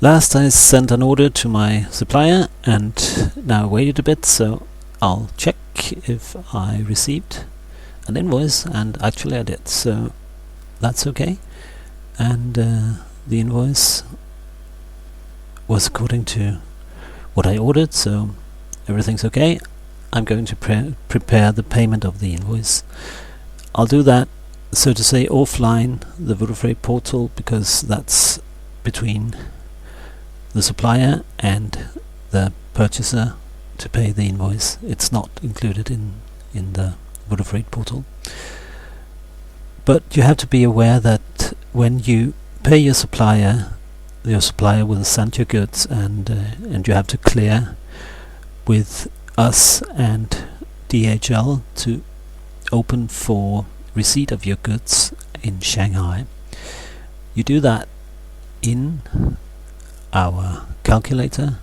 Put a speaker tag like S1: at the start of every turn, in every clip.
S1: Last I sent an order to my supplier and now waited a bit, so I'll check if I received an invoice, and actually I did, so that's okay. And the invoice was according to what I ordered, so everything's okay. I'm going to prepare the payment of the invoice. I'll do that, so to say, offline the Vodafreight portal, because that's between the supplier and the purchaser to pay the invoice. It's not included in the Vodafreight portal. But you have to be aware that when you pay your supplier will send your goods, and you have to clear with us and DHL to open for receipt of your goods in Shanghai. You do that in our calculator,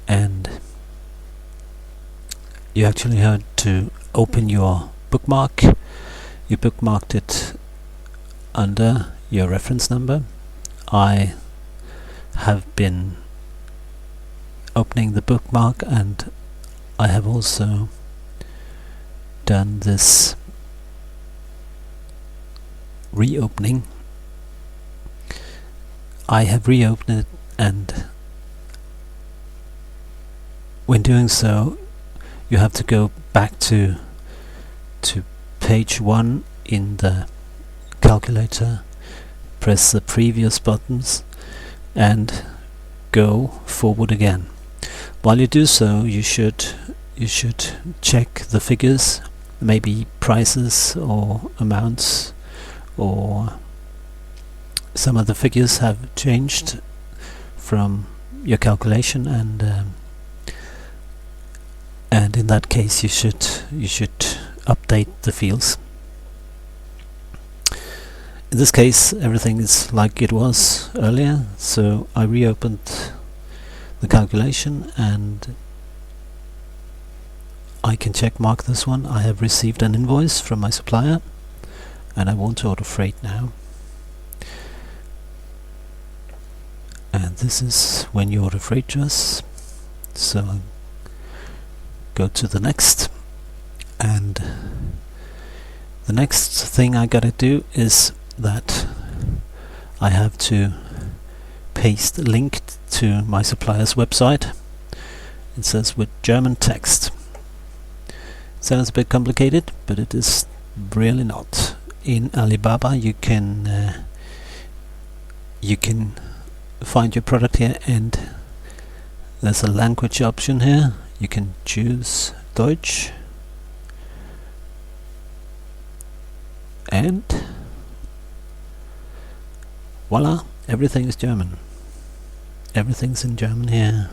S1: and you actually have to open your bookmark. You bookmarked it under your reference number. I have been opening the bookmark, and I have also done this reopening. I have reopened it, and when doing so you have to go back to page 1 in the calculator, press the previous buttons and go forward again. While you do so, you should check the figures, maybe prices or amounts, or some of the figures have changed from your calculation, and in that case you should update the fields. In this case everything is like it was earlier, so I reopened the calculation and I can check mark this one. I have received an invoice from my supplier and I want to order freight now. And this is when you order freight to us. So go to the next, and the next thing I gotta do is that I have to paste a link to my supplier's website. It says with German text. Sounds a bit complicated, but it is really not. In Alibaba you can find your product here, and there's a language option here. You can choose Deutsch, and voila, everything is German. Everything's in German here.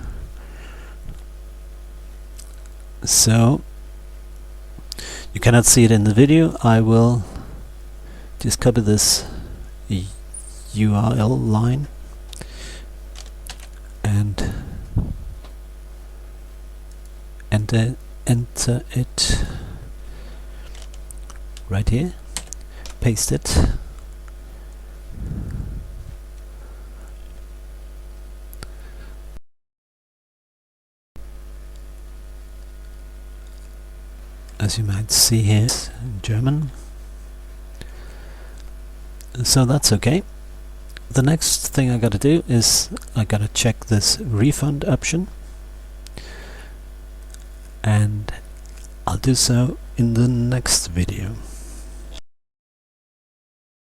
S1: So you cannot see it in the video. I will just copy this URL line and enter it right here, paste it, as you might see here in German. So that's okay. The next thing I gotta do is I gotta check this refund option, and I'll do so in the next video.